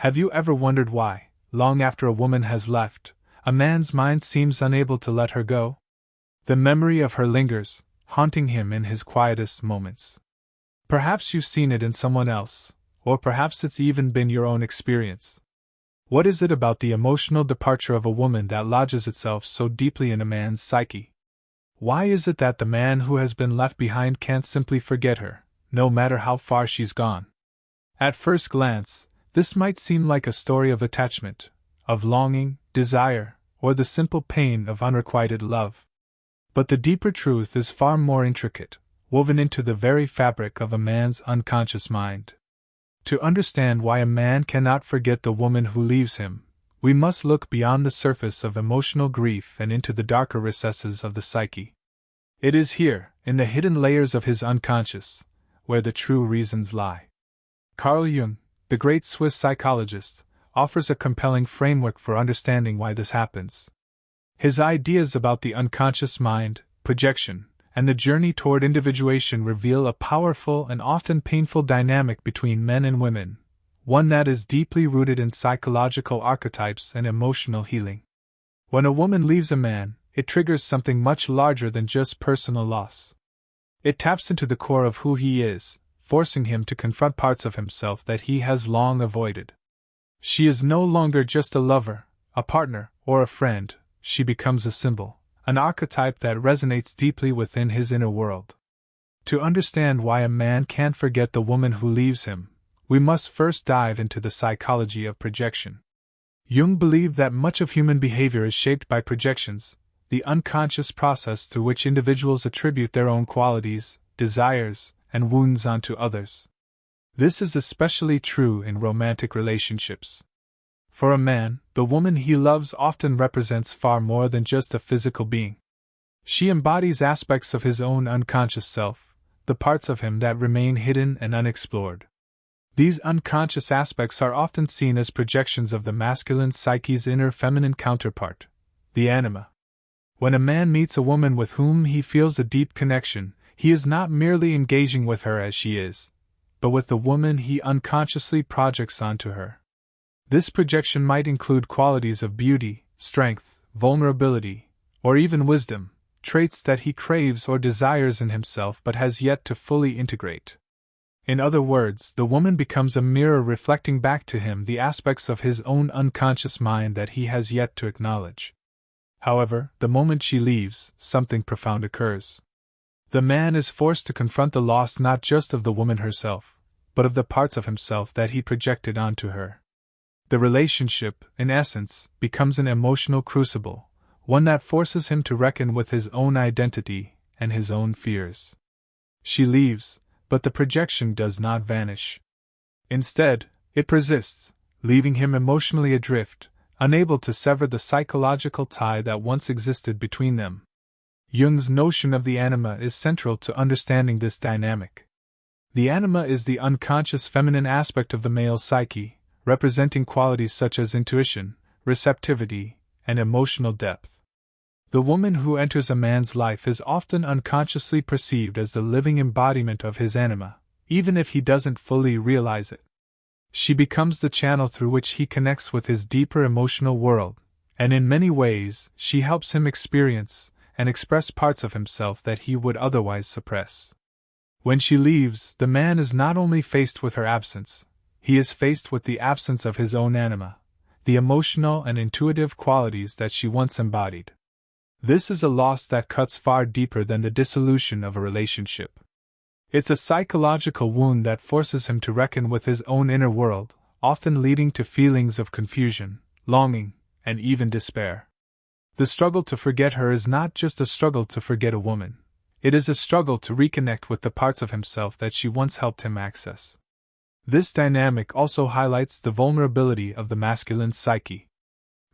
Have you ever wondered why, long after a woman has left, a man's mind seems unable to let her go? The memory of her lingers, haunting him in his quietest moments. Perhaps you've seen it in someone else, or perhaps it's even been your own experience. What is it about the emotional departure of a woman that lodges itself so deeply in a man's psyche? Why is it that the man who has been left behind can't simply forget her, no matter how far she's gone? At first glance, this might seem like a story of attachment, of longing, desire, or the simple pain of unrequited love. But the deeper truth is far more intricate, woven into the very fabric of a man's unconscious mind. To understand why a man cannot forget the woman who leaves him, we must look beyond the surface of emotional grief and into the darker recesses of the psyche. It is here, in the hidden layers of his unconscious, where the true reasons lie. Carl Jung, the great Swiss psychologist, offers a compelling framework for understanding why this happens. His ideas about the unconscious mind, projection, and the journey toward individuation reveal a powerful and often painful dynamic between men and women, one that is deeply rooted in psychological archetypes and emotional healing. When a woman leaves a man, it triggers something much larger than just personal loss. It taps into the core of who he is, forcing him to confront parts of himself that he has long avoided. She is no longer just a lover, a partner, or a friend. She becomes a symbol, an archetype that resonates deeply within his inner world. To understand why a man can't forget the woman who leaves him, we must first dive into the psychology of projection. Jung believed that much of human behavior is shaped by projections, the unconscious process through which individuals attribute their own qualities, desires, and wounds onto others. This is especially true in romantic relationships. For a man, the woman he loves often represents far more than just a physical being. She embodies aspects of his own unconscious self, the parts of him that remain hidden and unexplored. These unconscious aspects are often seen as projections of the masculine psyche's inner feminine counterpart, the anima. When a man meets a woman with whom he feels a deep connection, he is not merely engaging with her as she is, but with the woman he unconsciously projects onto her. This projection might include qualities of beauty, strength, vulnerability, or even wisdom, traits that he craves or desires in himself but has yet to fully integrate. In other words, the woman becomes a mirror reflecting back to him the aspects of his own unconscious mind that he has yet to acknowledge. However, the moment she leaves, something profound occurs. The man is forced to confront the loss not just of the woman herself, but of the parts of himself that he projected onto her. The relationship, in essence, becomes an emotional crucible, one that forces him to reckon with his own identity and his own fears. She leaves, but the projection does not vanish. Instead, it persists, leaving him emotionally adrift, unable to sever the psychological tie that once existed between them. Jung's notion of the anima is central to understanding this dynamic. The anima is the unconscious feminine aspect of the male psyche, representing qualities such as intuition, receptivity, and emotional depth. The woman who enters a man's life is often unconsciously perceived as the living embodiment of his anima, even if he doesn't fully realize it. She becomes the channel through which he connects with his deeper emotional world, and in many ways, she helps him experience and express parts of himself that he would otherwise suppress. When she leaves, the man is not only faced with her absence, he is faced with the absence of his own anima, the emotional and intuitive qualities that she once embodied. This is a loss that cuts far deeper than the dissolution of a relationship. It's a psychological wound that forces him to reckon with his own inner world, often leading to feelings of confusion, longing, and even despair. The struggle to forget her is not just a struggle to forget a woman. It is a struggle to reconnect with the parts of himself that she once helped him access. This dynamic also highlights the vulnerability of the masculine psyche.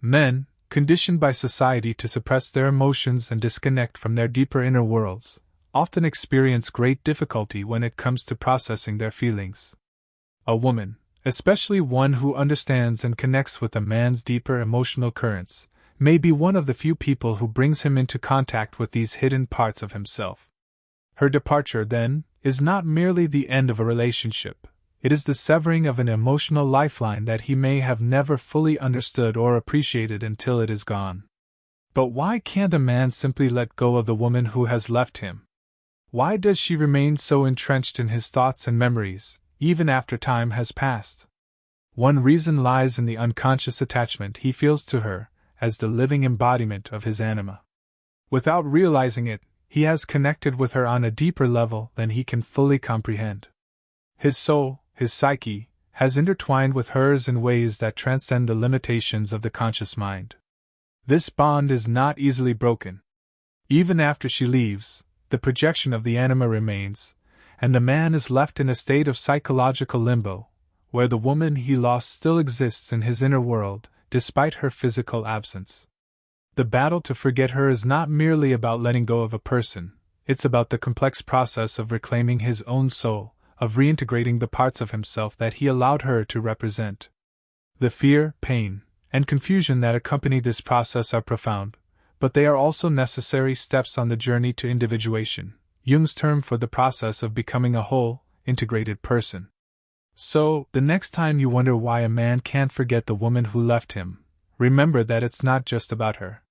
Men, conditioned by society to suppress their emotions and disconnect from their deeper inner worlds, often experience great difficulty when it comes to processing their feelings. A woman, especially one who understands and connects with a man's deeper emotional currents, may be one of the few people who brings him into contact with these hidden parts of himself. Her departure, then, is not merely the end of a relationship. It is the severing of an emotional lifeline that he may have never fully understood or appreciated until it is gone. But why can't a man simply let go of the woman who has left him? Why does she remain so entrenched in his thoughts and memories, even after time has passed? One reason lies in the unconscious attachment he feels to her, as the living embodiment of his anima. Without realizing it, he has connected with her on a deeper level than he can fully comprehend. His soul, his psyche, has intertwined with hers in ways that transcend the limitations of the conscious mind. This bond is not easily broken. Even after she leaves, the projection of the anima remains, and the man is left in a state of psychological limbo, where the woman he lost still exists in his inner world, despite her physical absence. The battle to forget her is not merely about letting go of a person, it's about the complex process of reclaiming his own soul, of reintegrating the parts of himself that he allowed her to represent. The fear, pain, and confusion that accompany this process are profound, but they are also necessary steps on the journey to individuation, Jung's term for the process of becoming a whole, integrated person. So, the next time you wonder why a man can't forget the woman who left him, remember that it's not just about her.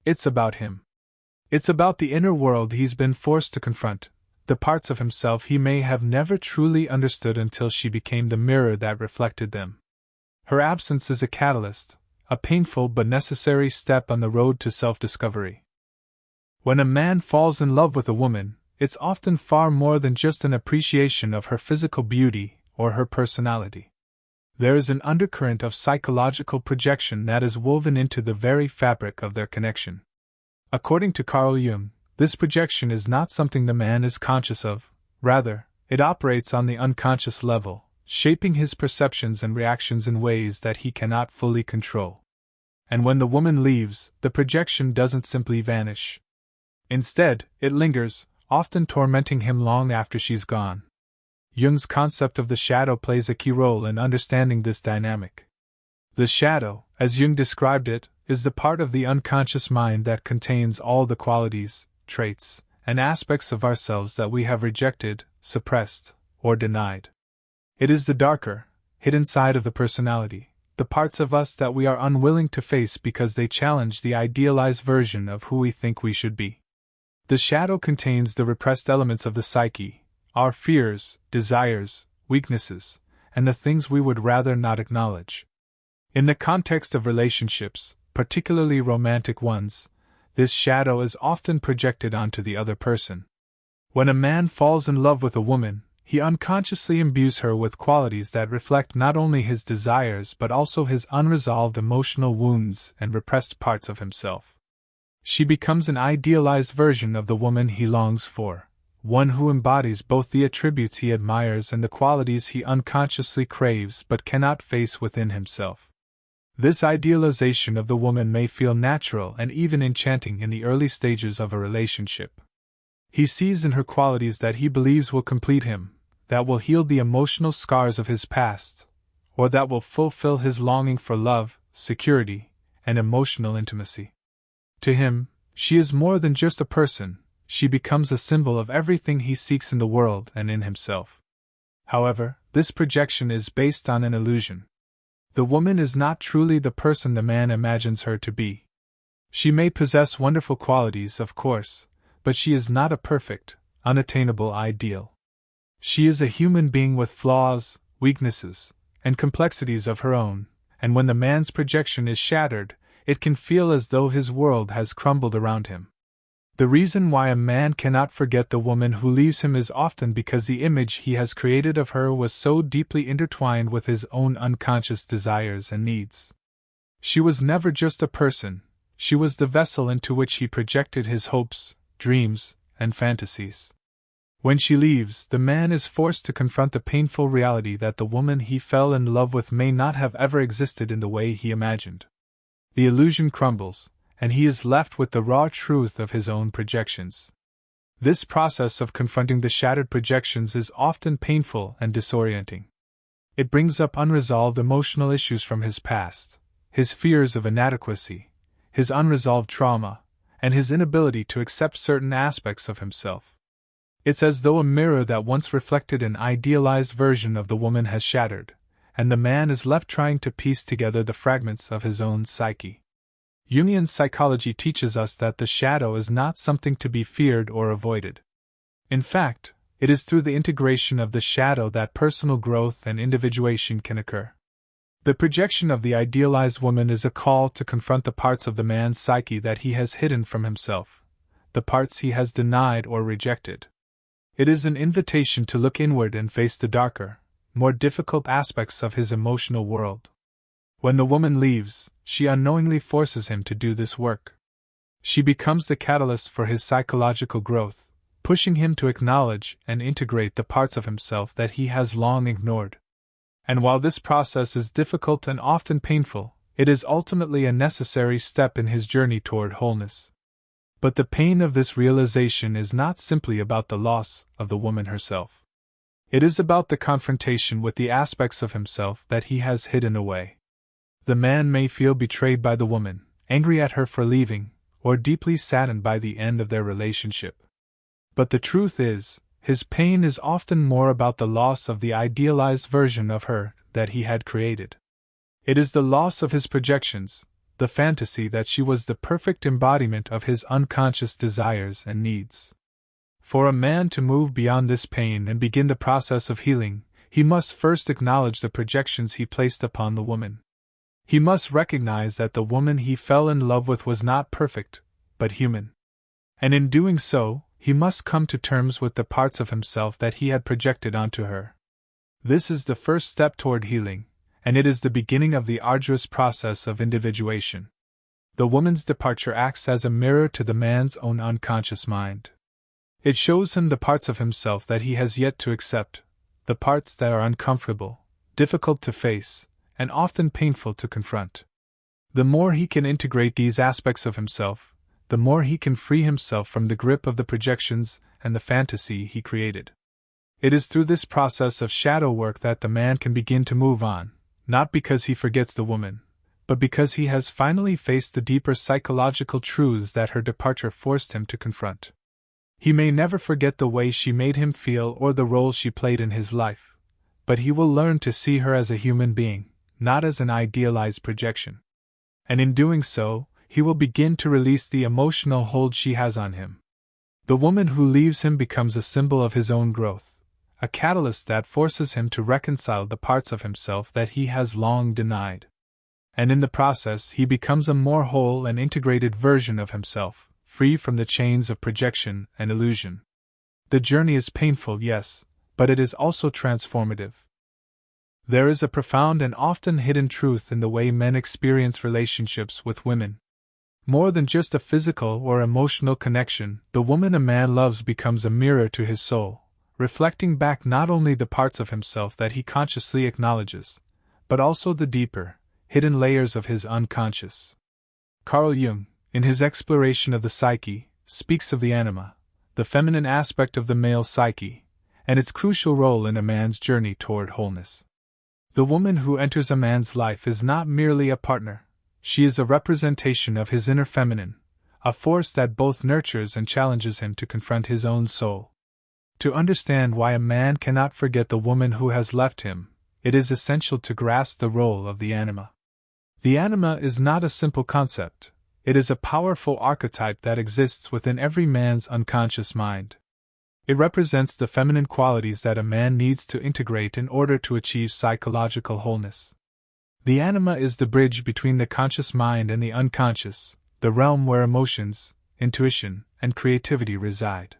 It's about him. It's about the inner world he's been forced to confront, the parts of himself he may have never truly understood until she became the mirror that reflected them. Her absence is a catalyst, a painful but necessary step on the road to self-discovery. When a man falls in love with a woman, it's often far more than just an appreciation of her physical beauty or her personality. There is an undercurrent of psychological projection that is woven into the very fabric of their connection. According to Carl Jung, this projection is not something the man is conscious of, rather, it operates on the unconscious level, shaping his perceptions and reactions in ways that he cannot fully control. And when the woman leaves, the projection doesn't simply vanish. Instead, it lingers, often tormenting him long after she's gone. Jung's concept of the shadow plays a key role in understanding this dynamic. The shadow, as Jung described it, is the part of the unconscious mind that contains all the qualities, traits, and aspects of ourselves that we have rejected, suppressed, or denied. It is the darker, hidden side of the personality, the parts of us that we are unwilling to face because they challenge the idealized version of who we think we should be. The shadow contains the repressed elements of the psyche, our fears, desires, weaknesses, and the things we would rather not acknowledge. In the context of relationships, particularly romantic ones, this shadow is often projected onto the other person. When a man falls in love with a woman, he unconsciously imbues her with qualities that reflect not only his desires but also his unresolved emotional wounds and repressed parts of himself. She becomes an idealized version of the woman he longs for, one who embodies both the attributes he admires and the qualities he unconsciously craves but cannot face within himself. This idealization of the woman may feel natural and even enchanting in the early stages of a relationship. He sees in her qualities that he believes will complete him, that will heal the emotional scars of his past, or that will fulfill his longing for love, security, and emotional intimacy. To him, she is more than just a person, she becomes a symbol of everything he seeks in the world and in himself. However, this projection is based on an illusion. The woman is not truly the person the man imagines her to be. She may possess wonderful qualities, of course, but she is not a perfect, unattainable ideal. She is a human being with flaws, weaknesses, and complexities of her own, and when the man's projection is shattered, it can feel as though his world has crumbled around him. The reason why a man cannot forget the woman who leaves him is often because the image he has created of her was so deeply intertwined with his own unconscious desires and needs. She was never just a person, she was the vessel into which he projected his hopes, dreams, and fantasies. When she leaves, the man is forced to confront the painful reality that the woman he fell in love with may not have ever existed in the way he imagined. The illusion crumbles, and he is left with the raw truth of his own projections. This process of confronting the shattered projections is often painful and disorienting. It brings up unresolved emotional issues from his past, his fears of inadequacy, his unresolved trauma, and his inability to accept certain aspects of himself. It's as though a mirror that once reflected an idealized version of the woman has shattered, and the man is left trying to piece together the fragments of his own psyche. Jungian psychology teaches us that the shadow is not something to be feared or avoided. In fact, it is through the integration of the shadow that personal growth and individuation can occur. The projection of the idealized woman is a call to confront the parts of the man's psyche that he has hidden from himself, the parts he has denied or rejected. It is an invitation to look inward and face the darker, more difficult aspects of his emotional world. When the woman leaves, she unknowingly forces him to do this work. She becomes the catalyst for his psychological growth, pushing him to acknowledge and integrate the parts of himself that he has long ignored. And while this process is difficult and often painful, it is ultimately a necessary step in his journey toward wholeness. But the pain of this realization is not simply about the loss of the woman herself. It is about the confrontation with the aspects of himself that he has hidden away. The man may feel betrayed by the woman, angry at her for leaving, or deeply saddened by the end of their relationship. But the truth is, his pain is often more about the loss of the idealized version of her that he had created. It is the loss of his projections, the fantasy that she was the perfect embodiment of his unconscious desires and needs. For a man to move beyond this pain and begin the process of healing, he must first acknowledge the projections he placed upon the woman. He must recognize that the woman he fell in love with was not perfect, but human. And in doing so, he must come to terms with the parts of himself that he had projected onto her. This is the first step toward healing, and it is the beginning of the arduous process of individuation. The woman's departure acts as a mirror to the man's own unconscious mind. It shows him the parts of himself that he has yet to accept, the parts that are uncomfortable, difficult to face, and often painful to confront. The more he can integrate these aspects of himself, the more he can free himself from the grip of the projections and the fantasy he created. It is through this process of shadow work that the man can begin to move on, not because he forgets the woman, but because he has finally faced the deeper psychological truths that her departure forced him to confront. He may never forget the way she made him feel or the role she played in his life, but he will learn to see her as a human being, not as an idealized projection. And in doing so, he will begin to release the emotional hold she has on him. The woman who leaves him becomes a symbol of his own growth, a catalyst that forces him to reconcile the parts of himself that he has long denied. And in the process, he becomes a more whole and integrated version of himself, free from the chains of projection and illusion. The journey is painful, yes, but it is also transformative. There is a profound and often hidden truth in the way men experience relationships with women. More than just a physical or emotional connection, the woman a man loves becomes a mirror to his soul, reflecting back not only the parts of himself that he consciously acknowledges, but also the deeper, hidden layers of his unconscious. Carl Jung, in his exploration of the psyche, speaks of the anima, the feminine aspect of the male psyche, and its crucial role in a man's journey toward wholeness. The woman who enters a man's life is not merely a partner. She is a representation of his inner feminine, a force that both nurtures and challenges him to confront his own soul. To understand why a man cannot forget the woman who has left him, it is essential to grasp the role of the anima. The anima is not a simple concept, it is a powerful archetype that exists within every man's unconscious mind. It represents the feminine qualities that a man needs to integrate in order to achieve psychological wholeness. The anima is the bridge between the conscious mind and the unconscious, the realm where emotions, intuition, and creativity reside.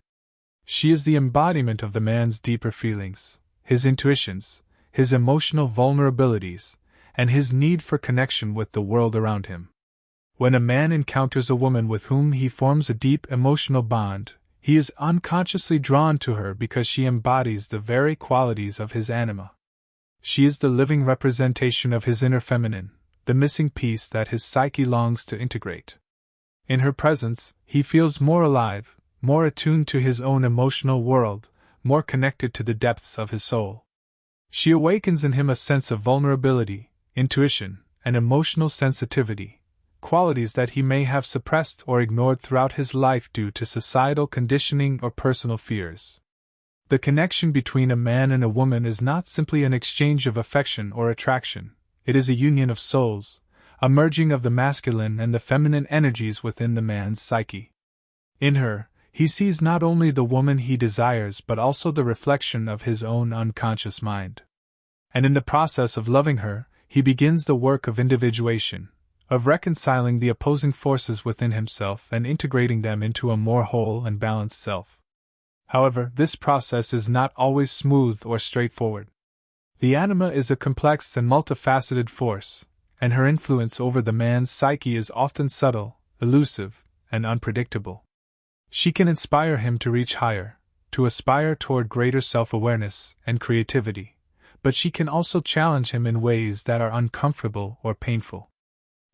She is the embodiment of the man's deeper feelings, his intuitions, his emotional vulnerabilities, and his need for connection with the world around him. When a man encounters a woman with whom he forms a deep emotional bond, he is unconsciously drawn to her because she embodies the very qualities of his anima. She is the living representation of his inner feminine, the missing piece that his psyche longs to integrate. In her presence, he feels more alive, more attuned to his own emotional world, more connected to the depths of his soul. She awakens in him a sense of vulnerability, intuition, and emotional sensitivity, qualities that he may have suppressed or ignored throughout his life due to societal conditioning or personal fears. The connection between a man and a woman is not simply an exchange of affection or attraction, it is a union of souls, a merging of the masculine and the feminine energies within the man's psyche. In her, he sees not only the woman he desires but also the reflection of his own unconscious mind. And in the process of loving her, he begins the work of individuation, of reconciling the opposing forces within himself and integrating them into a more whole and balanced self. However, this process is not always smooth or straightforward. The anima is a complex and multifaceted force, and her influence over the man's psyche is often subtle, elusive, and unpredictable. She can inspire him to reach higher, to aspire toward greater self-awareness and creativity, but she can also challenge him in ways that are uncomfortable or painful.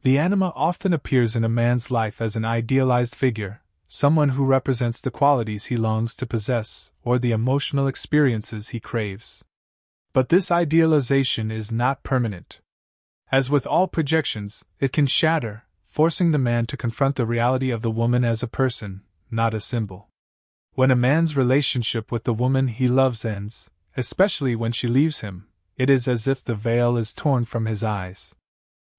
The anima often appears in a man's life as an idealized figure, someone who represents the qualities he longs to possess or the emotional experiences he craves. But this idealization is not permanent. As with all projections, it can shatter, forcing the man to confront the reality of the woman as a person, not a symbol. When a man's relationship with the woman he loves ends, especially when she leaves him, it is as if the veil is torn from his eyes.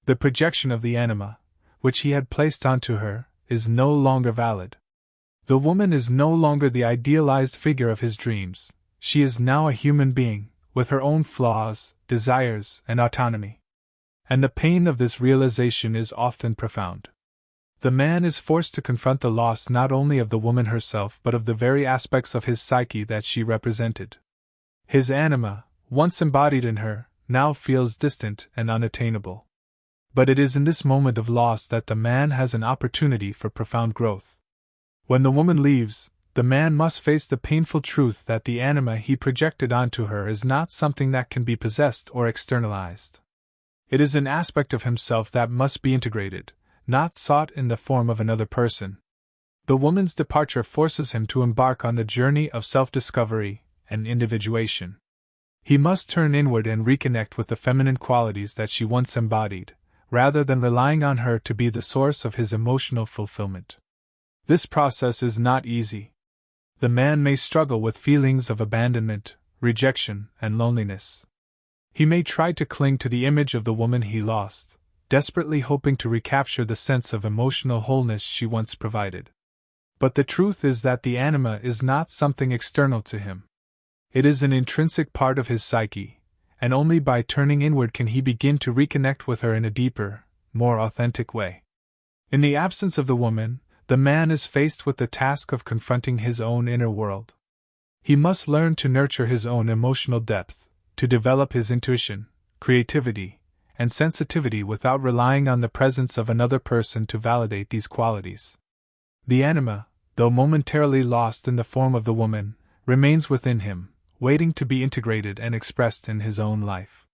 The projection of the anima, which he had placed onto her, is no longer valid. The woman is no longer the idealized figure of his dreams, she is now a human being, with her own flaws, desires, and autonomy. And the pain of this realization is often profound. The man is forced to confront the loss not only of the woman herself but of the very aspects of his psyche that she represented. His anima, once embodied in her, now feels distant and unattainable. But it is in this moment of loss that the man has an opportunity for profound growth. When the woman leaves, the man must face the painful truth that the anima he projected onto her is not something that can be possessed or externalized. It is an aspect of himself that must be integrated, not sought in the form of another person. The woman's departure forces him to embark on the journey of self-discovery and individuation. He must turn inward and reconnect with the feminine qualities that she once embodied, rather than relying on her to be the source of his emotional fulfillment. This process is not easy. The man may struggle with feelings of abandonment, rejection, and loneliness. He may try to cling to the image of the woman he lost, desperately hoping to recapture the sense of emotional wholeness she once provided. But the truth is that the anima is not something external to him. It is an intrinsic part of his psyche, and only by turning inward can he begin to reconnect with her in a deeper, more authentic way. In the absence of the woman, the man is faced with the task of confronting his own inner world. He must learn to nurture his own emotional depth, to develop his intuition, creativity, and sensitivity without relying on the presence of another person to validate these qualities. The anima, though momentarily lost in the form of the woman, remains within him, waiting to be integrated and expressed in his own life.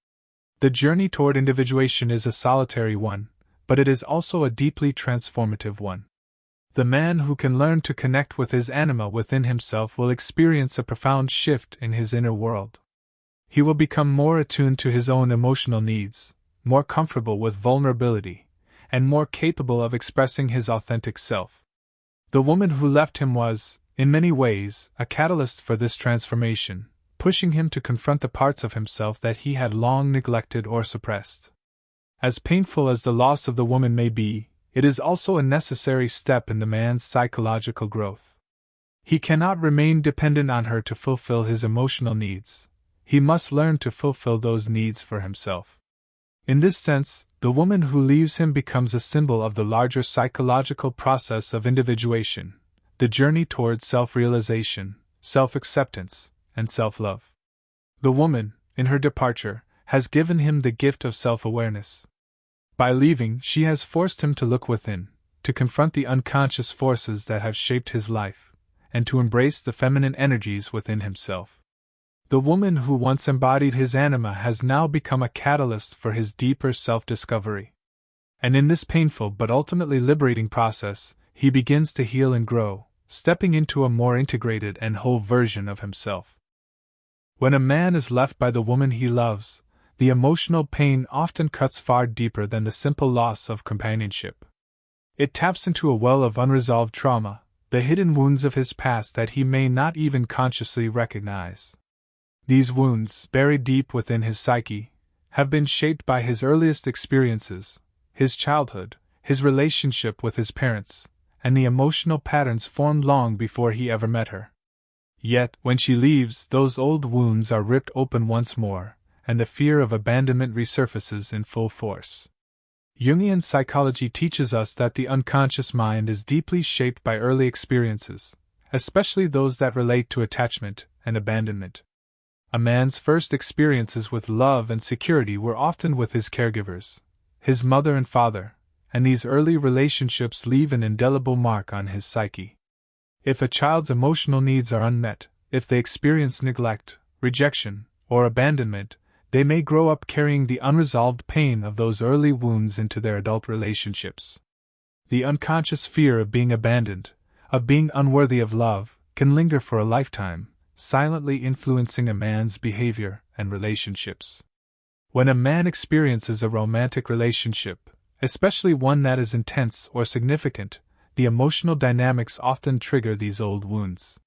The journey toward individuation is a solitary one, but it is also a deeply transformative one. The man who can learn to connect with his anima within himself will experience a profound shift in his inner world. He will become more attuned to his own emotional needs, more comfortable with vulnerability, and more capable of expressing his authentic self. The woman who left him was, in many ways, a catalyst for this transformation, pushing him to confront the parts of himself that he had long neglected or suppressed. As painful as the loss of the woman may be, it is also a necessary step in the man's psychological growth. He cannot remain dependent on her to fulfill his emotional needs. He must learn to fulfill those needs for himself. In this sense, the woman who leaves him becomes a symbol of the larger psychological process of individuation, the journey towards self-realization, self-acceptance, and self-love. The woman, in her departure, has given him the gift of self-awareness. By leaving, she has forced him to look within, to confront the unconscious forces that have shaped his life, and to embrace the feminine energies within himself. The woman who once embodied his anima has now become a catalyst for his deeper self-discovery. And in this painful but ultimately liberating process, he begins to heal and grow, stepping into a more integrated and whole version of himself. When a man is left by the woman he loves, the emotional pain often cuts far deeper than the simple loss of companionship. It taps into a well of unresolved trauma, the hidden wounds of his past that he may not even consciously recognize. These wounds, buried deep within his psyche, have been shaped by his earliest experiences, his childhood, his relationship with his parents, and the emotional patterns formed long before he ever met her. Yet, when she leaves, those old wounds are ripped open once more, and the fear of abandonment resurfaces in full force. Jungian psychology teaches us that the unconscious mind is deeply shaped by early experiences, especially those that relate to attachment and abandonment. A man's first experiences with love and security were often with his caregivers, his mother and father, and these early relationships leave an indelible mark on his psyche. If a child's emotional needs are unmet, if they experience neglect, rejection, or abandonment, they may grow up carrying the unresolved pain of those early wounds into their adult relationships. The unconscious fear of being abandoned, of being unworthy of love, can linger for a lifetime, silently influencing a man's behavior and relationships. When a man experiences a romantic relationship, especially one that is intense or significant, the emotional dynamics often trigger these old wounds.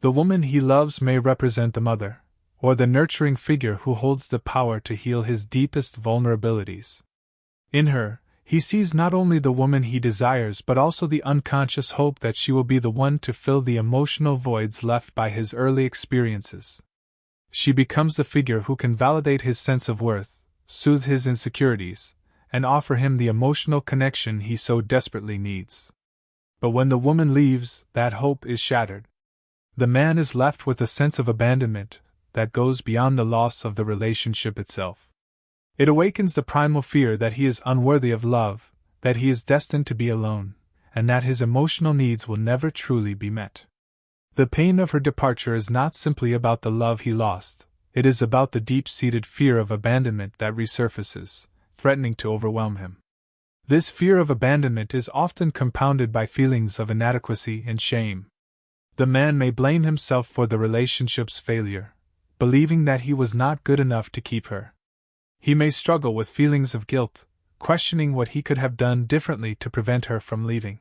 The woman he loves may represent the mother, or the nurturing figure who holds the power to heal his deepest vulnerabilities. In her, he sees not only the woman he desires but also the unconscious hope that she will be the one to fill the emotional voids left by his early experiences. She becomes the figure who can validate his sense of worth, soothe his insecurities, and offer him the emotional connection he so desperately needs. But when the woman leaves, that hope is shattered. The man is left with a sense of abandonment that goes beyond the loss of the relationship itself. It awakens the primal fear that he is unworthy of love, that he is destined to be alone, and that his emotional needs will never truly be met. The pain of her departure is not simply about the love he lost, it is about the deep-seated fear of abandonment that resurfaces, threatening to overwhelm him. This fear of abandonment is often compounded by feelings of inadequacy and shame. The man may blame himself for the relationship's failure, believing that he was not good enough to keep her. He may struggle with feelings of guilt, questioning what he could have done differently to prevent her from leaving.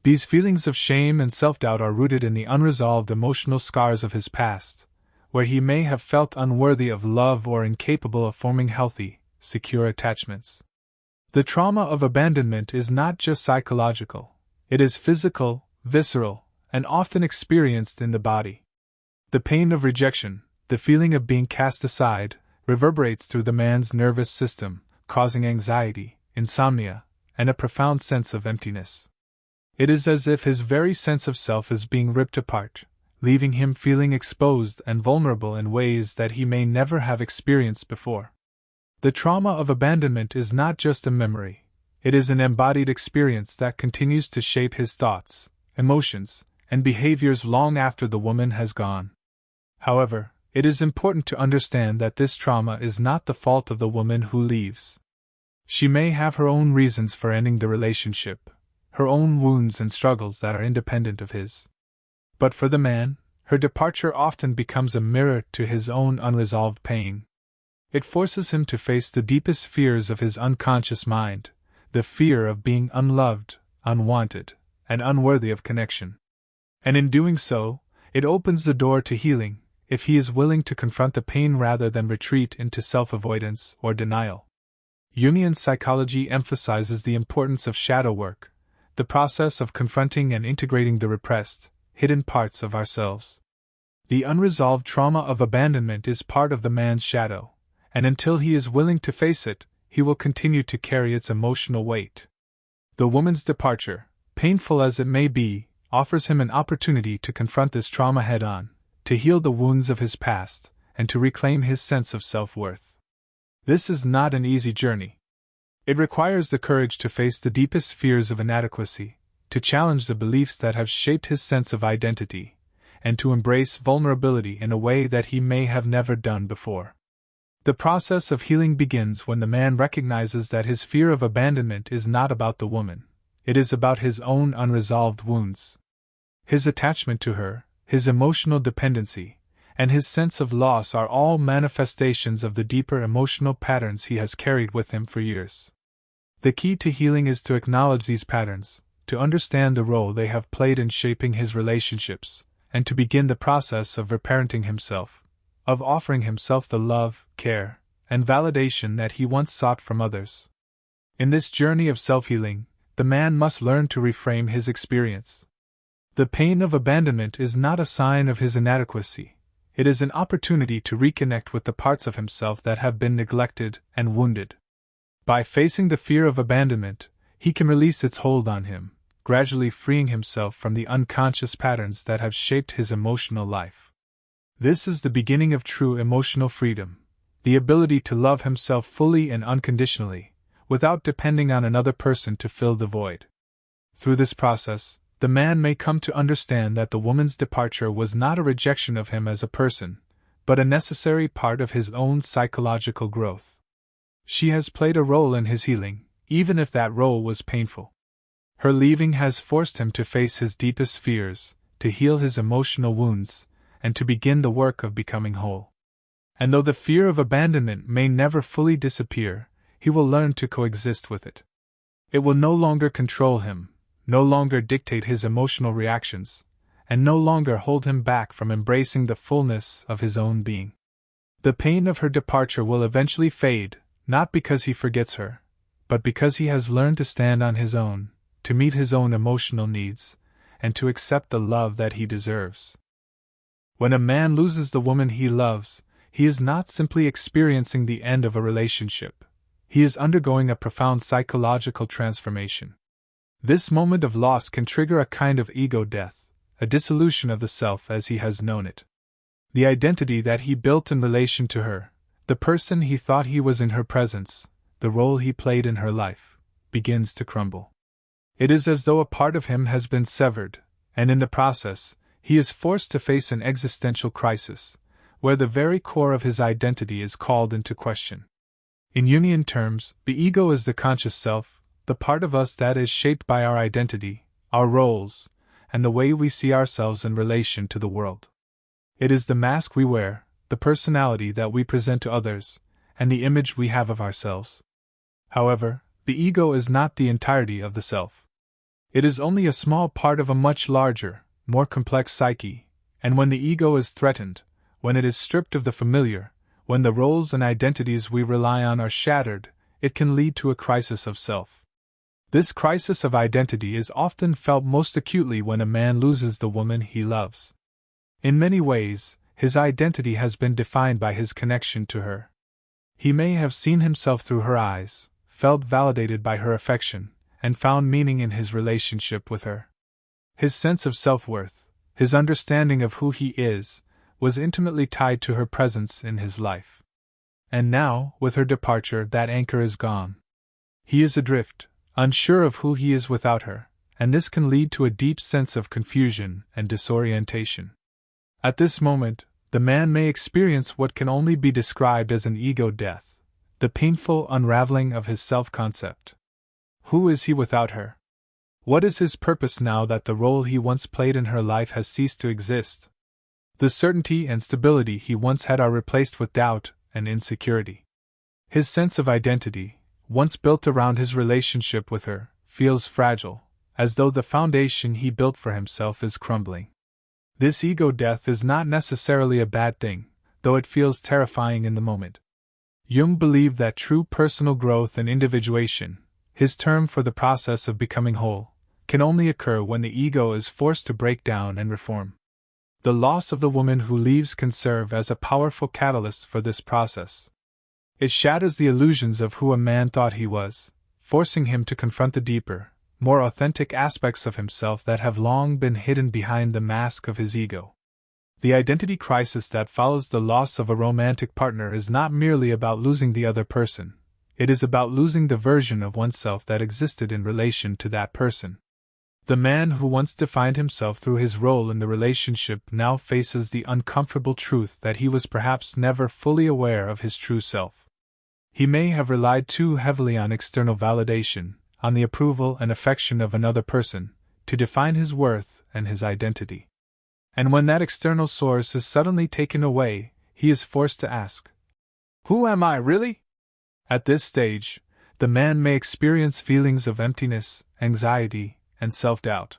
These feelings of shame and self-doubt are rooted in the unresolved emotional scars of his past, where he may have felt unworthy of love or incapable of forming healthy, secure attachments. The trauma of abandonment is not just psychological, it is physical, visceral, and often experienced in the body. The pain of rejection, the feeling of being cast aside, reverberates through the man's nervous system, causing anxiety, insomnia, and a profound sense of emptiness. It is as if his very sense of self is being ripped apart, leaving him feeling exposed and vulnerable in ways that he may never have experienced before. The trauma of abandonment is not just a memory, it is an embodied experience that continues to shape his thoughts, emotions, and behaviors long after the woman has gone. However, it is important to understand that this trauma is not the fault of the woman who leaves. She may have her own reasons for ending the relationship, her own wounds and struggles that are independent of his. But for the man, her departure often becomes a mirror to his own unresolved pain. It forces him to face the deepest fears of his unconscious mind, the fear of being unloved, unwanted, and unworthy of connection. And in doing so, it opens the door to healing, if he is willing to confront the pain rather than retreat into self-avoidance or denial. Jungian psychology emphasizes the importance of shadow work, the process of confronting and integrating the repressed, hidden parts of ourselves. The unresolved trauma of abandonment is part of the man's shadow, and until he is willing to face it, he will continue to carry its emotional weight. The woman's departure, painful as it may be, offers him an opportunity to confront this trauma head-on, to heal the wounds of his past, and to reclaim his sense of self-worth. This is not an easy journey. It requires the courage to face the deepest fears of inadequacy, to challenge the beliefs that have shaped his sense of identity, and to embrace vulnerability in a way that he may have never done before. The process of healing begins when the man recognizes that his fear of abandonment is not about the woman, it is about his own unresolved wounds. His attachment to her, his emotional dependency, and his sense of loss are all manifestations of the deeper emotional patterns he has carried with him for years. The key to healing is to acknowledge these patterns, to understand the role they have played in shaping his relationships, and to begin the process of reparenting himself, of offering himself the love, care, and validation that he once sought from others. In this journey of self-healing, the man must learn to reframe his experience. The pain of abandonment is not a sign of his inadequacy. It is an opportunity to reconnect with the parts of himself that have been neglected and wounded. By facing the fear of abandonment, he can release its hold on him, gradually freeing himself from the unconscious patterns that have shaped his emotional life. This is the beginning of true emotional freedom, the ability to love himself fully and unconditionally, without depending on another person to fill the void. Through this process, the man may come to understand that the woman's departure was not a rejection of him as a person, but a necessary part of his own psychological growth. She has played a role in his healing, even if that role was painful. Her leaving has forced him to face his deepest fears, to heal his emotional wounds, and to begin the work of becoming whole. And though the fear of abandonment may never fully disappear, he will learn to coexist with it. It will no longer control him, no longer dictate his emotional reactions, and no longer hold him back from embracing the fullness of his own being. The pain of her departure will eventually fade, not because he forgets her, but because he has learned to stand on his own, to meet his own emotional needs, and to accept the love that he deserves. When a man loses the woman he loves, he is not simply experiencing the end of a relationship. He is undergoing a profound psychological transformation. This moment of loss can trigger a kind of ego death, a dissolution of the self as he has known it. The identity that he built in relation to her, the person he thought he was in her presence, the role he played in her life, begins to crumble. It is as though a part of him has been severed, and in the process, he is forced to face an existential crisis, where the very core of his identity is called into question. In Jungian terms, the ego is the conscious self, the part of us that is shaped by our identity, our roles, and the way we see ourselves in relation to the world. It is the mask we wear, the personality that we present to others, and the image we have of ourselves. However, the ego is not the entirety of the self. It is only a small part of a much larger, more complex psyche, and when the ego is threatened, when it is stripped of the familiar, when the roles and identities we rely on are shattered, it can lead to a crisis of self. This crisis of identity is often felt most acutely when a man loses the woman he loves. In many ways, his identity has been defined by his connection to her. He may have seen himself through her eyes, felt validated by her affection, and found meaning in his relationship with her. His sense of self-worth, his understanding of who he is, was intimately tied to her presence in his life. And now, with her departure, that anchor is gone. He is adrift, unsure of who he is without her, and this can lead to a deep sense of confusion and disorientation. At this moment, the man may experience what can only be described as an ego death, the painful unraveling of his self-concept. Who is he without her? What is his purpose now that the role he once played in her life has ceased to exist? The certainty and stability he once had are replaced with doubt and insecurity. His sense of identity, once built around his relationship with her, feels fragile, as though the foundation he built for himself is crumbling. This ego death is not necessarily a bad thing, though it feels terrifying in the moment. Jung believed that true personal growth and individuation, his term for the process of becoming whole, can only occur when the ego is forced to break down and reform. The loss of the woman who leaves can serve as a powerful catalyst for this process. It shatters the illusions of who a man thought he was, forcing him to confront the deeper, more authentic aspects of himself that have long been hidden behind the mask of his ego. The identity crisis that follows the loss of a romantic partner is not merely about losing the other person, it is about losing the version of oneself that existed in relation to that person. The man who once defined himself through his role in the relationship now faces the uncomfortable truth that he was perhaps never fully aware of his true self. He may have relied too heavily on external validation, on the approval and affection of another person, to define his worth and his identity. And when that external source is suddenly taken away, he is forced to ask, "Who am I really?" At this stage, the man may experience feelings of emptiness, anxiety, and self-doubt.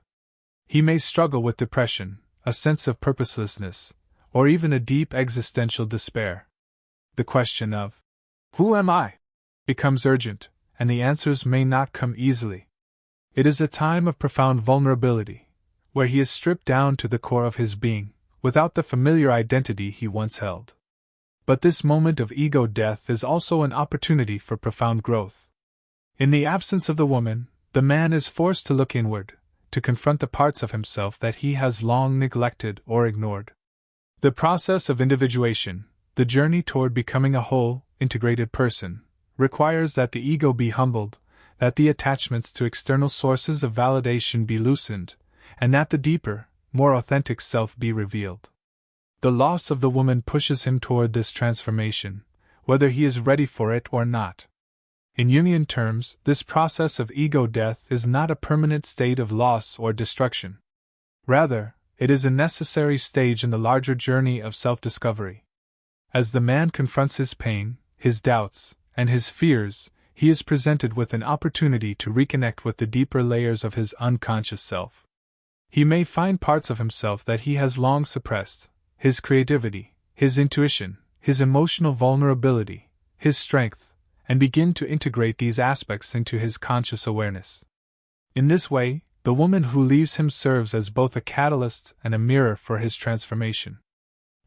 He may struggle with depression, a sense of purposelessness, or even a deep existential despair. The question of, "Who am I?" becomes urgent, and the answers may not come easily. It is a time of profound vulnerability, where he is stripped down to the core of his being, without the familiar identity he once held. But this moment of ego death is also an opportunity for profound growth. In the absence of the woman, the man is forced to look inward, to confront the parts of himself that he has long neglected or ignored. The process of individuation, the journey toward becoming a whole, integrated person, requires that the ego be humbled, that the attachments to external sources of validation be loosened, and that the deeper, more authentic self be revealed. The loss of the woman pushes him toward this transformation, whether he is ready for it or not. In Jungian terms, this process of ego death is not a permanent state of loss or destruction. Rather, it is a necessary stage in the larger journey of self-discovery. As the man confronts his pain, his doubts, and his fears, he is presented with an opportunity to reconnect with the deeper layers of his unconscious self. He may find parts of himself that he has long suppressed, his creativity, his intuition, his emotional vulnerability, his strength, and begin to integrate these aspects into his conscious awareness. In this way, the woman who leaves him serves as both a catalyst and a mirror for his transformation.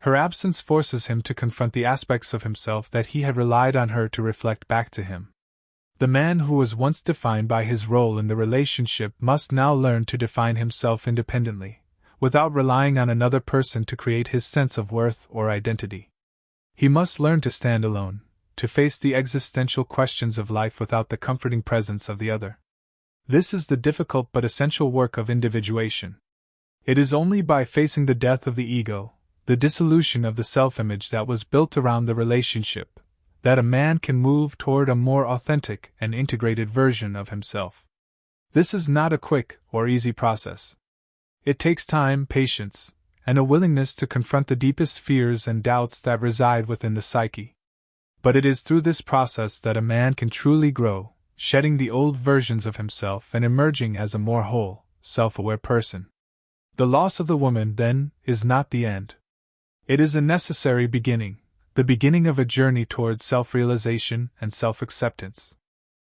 Her absence forces him to confront the aspects of himself that he had relied on her to reflect back to him. The man who was once defined by his role in the relationship must now learn to define himself independently, without relying on another person to create his sense of worth or identity. He must learn to stand alone, to face the existential questions of life without the comforting presence of the other. This is the difficult but essential work of individuation. It is only by facing the death of the ego, the dissolution of the self-image that was built around the relationship, that a man can move toward a more authentic and integrated version of himself. This is not a quick or easy process. It takes time, patience, and a willingness to confront the deepest fears and doubts that reside within the psyche. But it is through this process that a man can truly grow, shedding the old versions of himself and emerging as a more whole, self-aware person. The loss of the woman, then, is not the end. It is a necessary beginning, the beginning of a journey towards self-realization and self-acceptance.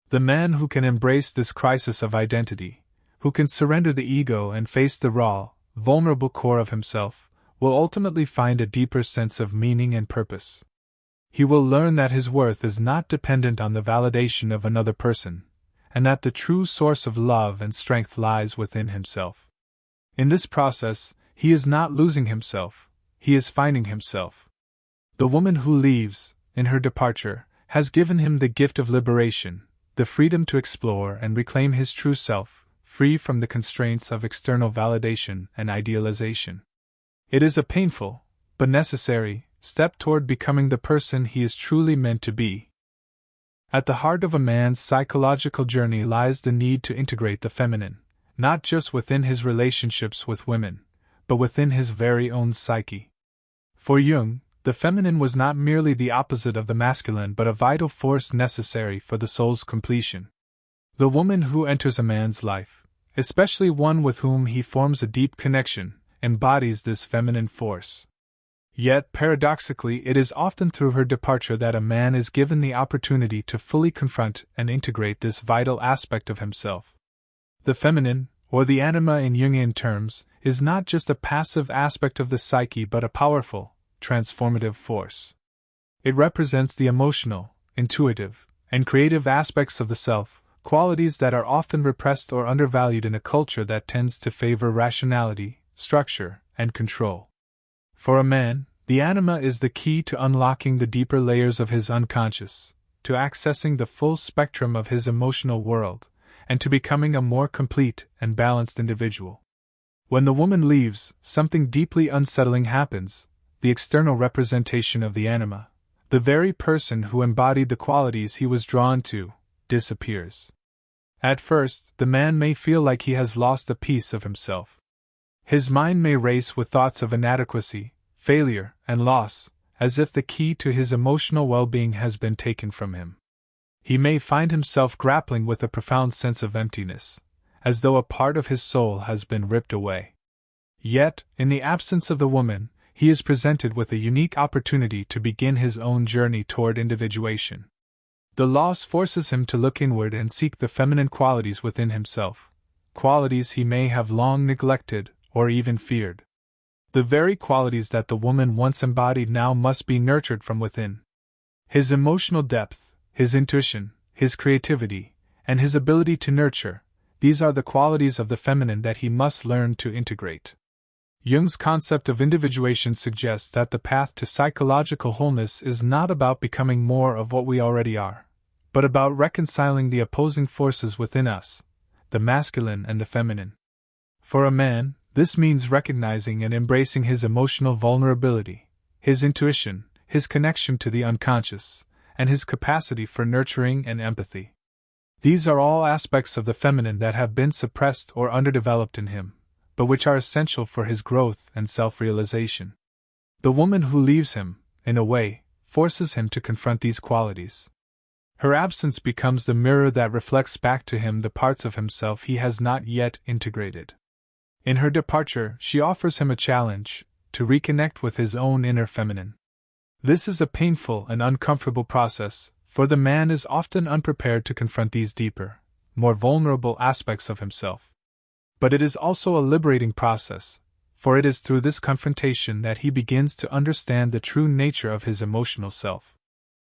The man who can embrace this crisis of identity, who can surrender the ego and face the raw, vulnerable core of himself, will ultimately find a deeper sense of meaning and purpose. He will learn that his worth is not dependent on the validation of another person, and that the true source of love and strength lies within himself. In this process, he is not losing himself, he is finding himself. The woman who leaves, in her departure, has given him the gift of liberation, the freedom to explore and reclaim his true self, free from the constraints of external validation and idealization. It is a painful, but necessary, step toward becoming the person he is truly meant to be. At the heart of a man's psychological journey lies the need to integrate the feminine, not just within his relationships with women, but within his very own psyche. For Jung, the feminine was not merely the opposite of the masculine but a vital force necessary for the soul's completion. The woman who enters a man's life, especially one with whom he forms a deep connection, embodies this feminine force. Yet, paradoxically, it is often through her departure that a man is given the opportunity to fully confront and integrate this vital aspect of himself. The feminine, or the anima in Jungian terms, is not just a passive aspect of the psyche but a powerful, transformative force. It represents the emotional, intuitive, and creative aspects of the self, qualities that are often repressed or undervalued in a culture that tends to favor rationality, structure, and control. For a man, the anima is the key to unlocking the deeper layers of his unconscious, to accessing the full spectrum of his emotional world, and to becoming a more complete and balanced individual. When the woman leaves, something deeply unsettling happens. The external representation of the anima, the very person who embodied the qualities he was drawn to, disappears. At first, the man may feel like he has lost a piece of himself. His mind may race with thoughts of inadequacy, failure, and loss, as if the key to his emotional well-being has been taken from him. He may find himself grappling with a profound sense of emptiness, as though a part of his soul has been ripped away. Yet, in the absence of the woman, he is presented with a unique opportunity to begin his own journey toward individuation. The loss forces him to look inward and seek the feminine qualities within himself, qualities he may have long neglected or even feared. The very qualities that the woman once embodied now must be nurtured from within. His emotional depth, his intuition, his creativity, and his ability to nurture, these are the qualities of the feminine that he must learn to integrate. Jung's concept of individuation suggests that the path to psychological wholeness is not about becoming more of what we already are, but about reconciling the opposing forces within us, the masculine and the feminine. For a man, this means recognizing and embracing his emotional vulnerability, his intuition, his connection to the unconscious, and his capacity for nurturing and empathy. These are all aspects of the feminine that have been suppressed or underdeveloped in him, but which are essential for his growth and self-realization. The woman who leaves him, in a way, forces him to confront these qualities. Her absence becomes the mirror that reflects back to him the parts of himself he has not yet integrated. In her departure, she offers him a challenge to reconnect with his own inner feminine. This is a painful and uncomfortable process, for the man is often unprepared to confront these deeper, more vulnerable aspects of himself. But it is also a liberating process, for it is through this confrontation that he begins to understand the true nature of his emotional self.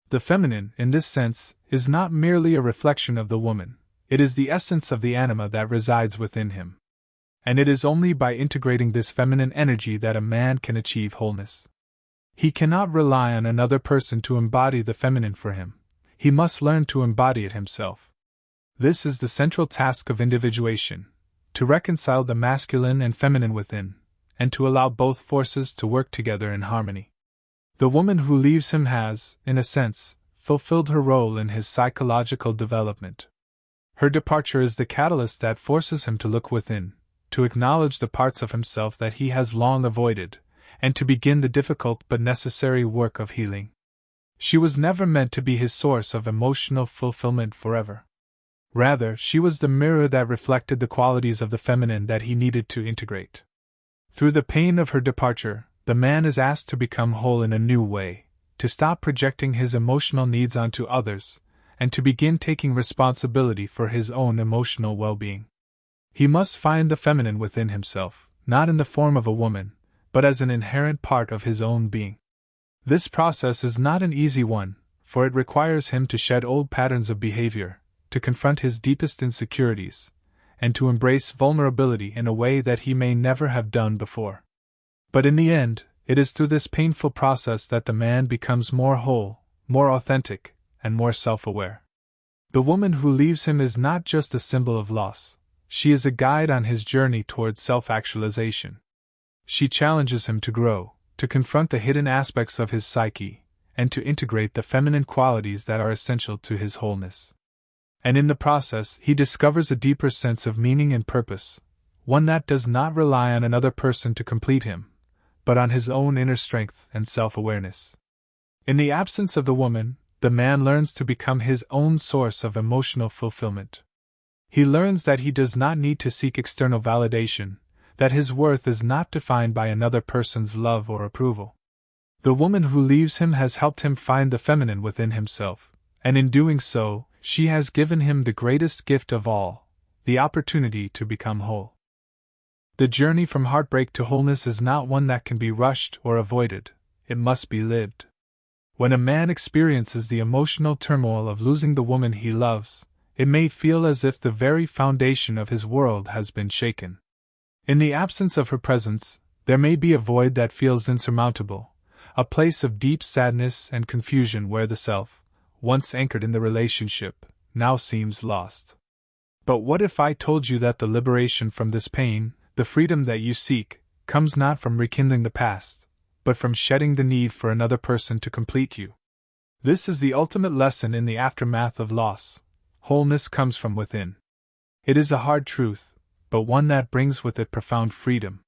The feminine, in this sense, is not merely a reflection of the woman, it is the essence of the anima that resides within him. And it is only by integrating this feminine energy that a man can achieve wholeness. He cannot rely on another person to embody the feminine for him. He must learn to embody it himself. This is the central task of individuation, to reconcile the masculine and feminine within, and to allow both forces to work together in harmony. The woman who leaves him has, in a sense, fulfilled her role in his psychological development. Her departure is the catalyst that forces him to look within, to acknowledge the parts of himself that he has long avoided, and to begin the difficult but necessary work of healing. She was never meant to be his source of emotional fulfillment forever. Rather, she was the mirror that reflected the qualities of the feminine that he needed to integrate. Through the pain of her departure, the man is asked to become whole in a new way, to stop projecting his emotional needs onto others, and to begin taking responsibility for his own emotional well-being. He must find the feminine within himself, not in the form of a woman, but as an inherent part of his own being. This process is not an easy one, for it requires him to shed old patterns of behavior, to confront his deepest insecurities, and to embrace vulnerability in a way that he may never have done before. But in the end, it is through this painful process that the man becomes more whole, more authentic, and more self-aware. The woman who leaves him is not just a symbol of loss, she is a guide on his journey towards self-actualization. She challenges him to grow, to confront the hidden aspects of his psyche, and to integrate the feminine qualities that are essential to his wholeness. And in the process, he discovers a deeper sense of meaning and purpose, one that does not rely on another person to complete him, but on his own inner strength and self-awareness. In the absence of the woman, the man learns to become his own source of emotional fulfillment. He learns that he does not need to seek external validation, that his worth is not defined by another person's love or approval. The woman who leaves him has helped him find the feminine within himself, and in doing so, she has given him the greatest gift of all, the opportunity to become whole. The journey from heartbreak to wholeness is not one that can be rushed or avoided, it must be lived. When a man experiences the emotional turmoil of losing the woman he loves, it may feel as if the very foundation of his world has been shaken. In the absence of her presence, there may be a void that feels insurmountable, a place of deep sadness and confusion where the self, once anchored in the relationship, now seems lost. But what if I told you that the liberation from this pain, the freedom that you seek, comes not from rekindling the past, but from shedding the need for another person to complete you? This is the ultimate lesson in the aftermath of loss. Wholeness comes from within. It is a hard truth, but one that brings with it profound freedom.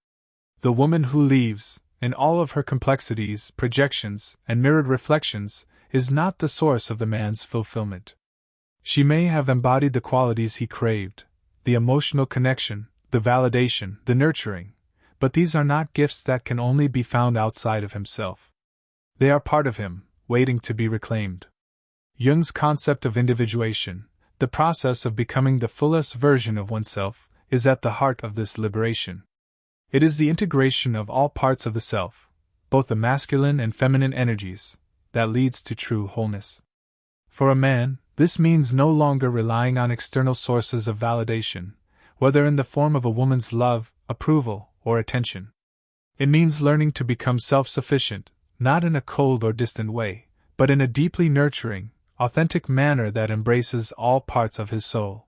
The woman who leaves, in all of her complexities, projections, and mirrored reflections, is not the source of the man's fulfillment. She may have embodied the qualities he craved, the emotional connection, the validation, the nurturing, but these are not gifts that can only be found outside of himself. They are part of him, waiting to be reclaimed. Jung's concept of individuation, the process of becoming the fullest version of oneself, is at the heart of this liberation. It is the integration of all parts of the self, both the masculine and feminine energies, that leads to true wholeness. For a man, this means no longer relying on external sources of validation, whether in the form of a woman's love, approval, or attention. It means learning to become self-sufficient, not in a cold or distant way, but in a deeply nurturing, authentic manner that embraces all parts of his soul.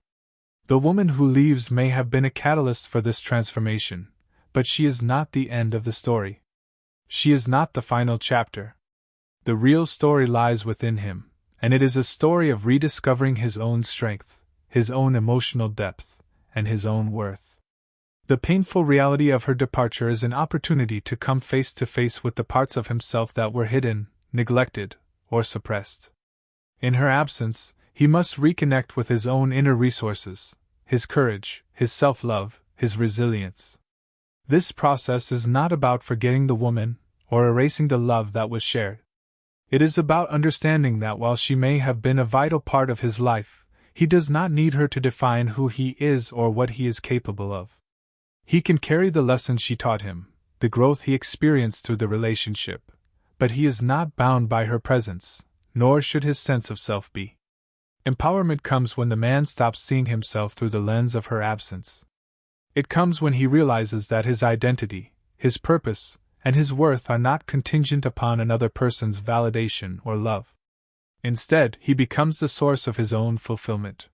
The woman who leaves may have been a catalyst for this transformation, but she is not the end of the story. She is not the final chapter. The real story lies within him, and it is a story of rediscovering his own strength, his own emotional depth, and his own worth. The painful reality of her departure is an opportunity to come face to face with the parts of himself that were hidden, neglected, or suppressed. In her absence, he must reconnect with his own inner resources, his courage, his self-love, his resilience. This process is not about forgetting the woman, or erasing the love that was shared. It is about understanding that while she may have been a vital part of his life, he does not need her to define who he is or what he is capable of. He can carry the lessons she taught him, the growth he experienced through the relationship, but he is not bound by her presence, nor should his sense of self be. Empowerment comes when the man stops seeing himself through the lens of her absence. It comes when he realizes that his identity, his purpose, and his worth are not contingent upon another person's validation or love. Instead, he becomes the source of his own fulfillment.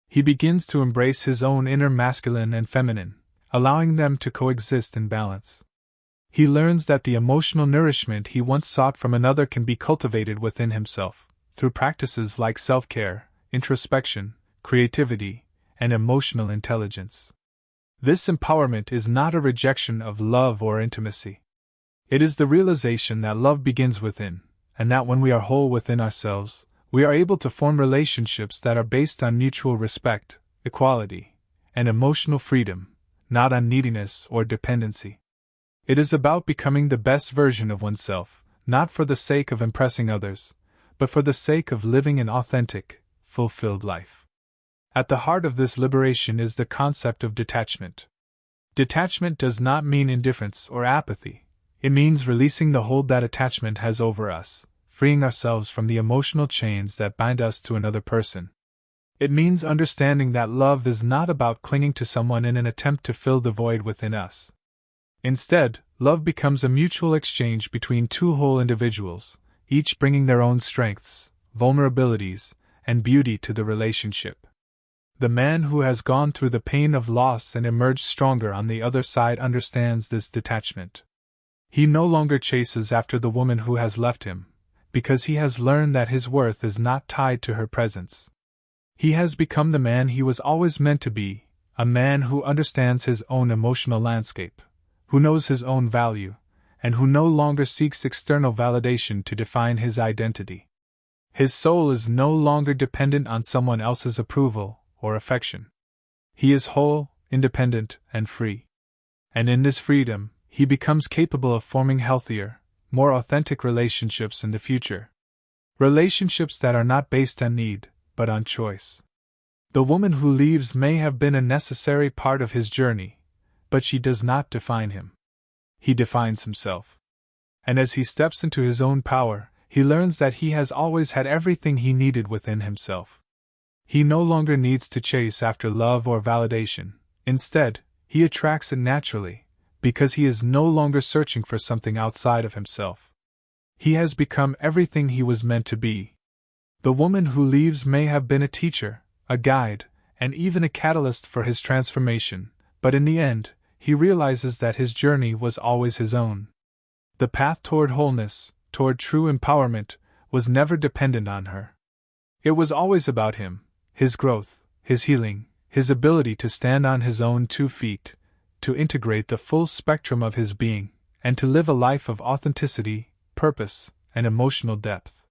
He begins to embrace his own inner masculine and feminine, allowing them to coexist in balance. He learns that the emotional nourishment he once sought from another can be cultivated within himself, through practices like self-care, introspection, creativity, and emotional intelligence. This empowerment is not a rejection of love or intimacy. It is the realization that love begins within, and that when we are whole within ourselves, we are able to form relationships that are based on mutual respect, equality, and emotional freedom, not on neediness or dependency. It is about becoming the best version of oneself, not for the sake of impressing others, but for the sake of living an authentic, fulfilled life. At the heart of this liberation is the concept of detachment. Detachment does not mean indifference or apathy. It means releasing the hold that attachment has over us, freeing ourselves from the emotional chains that bind us to another person. It means understanding that love is not about clinging to someone in an attempt to fill the void within us. Instead, love becomes a mutual exchange between two whole individuals, each bringing their own strengths, vulnerabilities, and beauty to the relationship. The man who has gone through the pain of loss and emerged stronger on the other side understands this detachment. He no longer chases after the woman who has left him, because he has learned that his worth is not tied to her presence. He has become the man he was always meant to be, a man who understands his own emotional landscape, who knows his own value, and who no longer seeks external validation to define his identity. His soul is no longer dependent on someone else's approval or affection. He is whole, independent, and free. And in this freedom, he becomes capable of forming healthier, more authentic relationships in the future. Relationships that are not based on need, but on choice. The woman who leaves may have been a necessary part of his journey, but she does not define him. He defines himself. And as he steps into his own power, he learns that he has always had everything he needed within himself. He no longer needs to chase after love or validation. Instead, he attracts it naturally, because he is no longer searching for something outside of himself. He has become everything he was meant to be. The woman who leaves may have been a teacher, a guide, and even a catalyst for his transformation, but in the end, he realizes that his journey was always his own. The path toward wholeness, toward true empowerment, was never dependent on her. It was always about him, his growth, his healing, his ability to stand on his own 2 feet, to integrate the full spectrum of his being, and to live a life of authenticity, purpose, and emotional depth.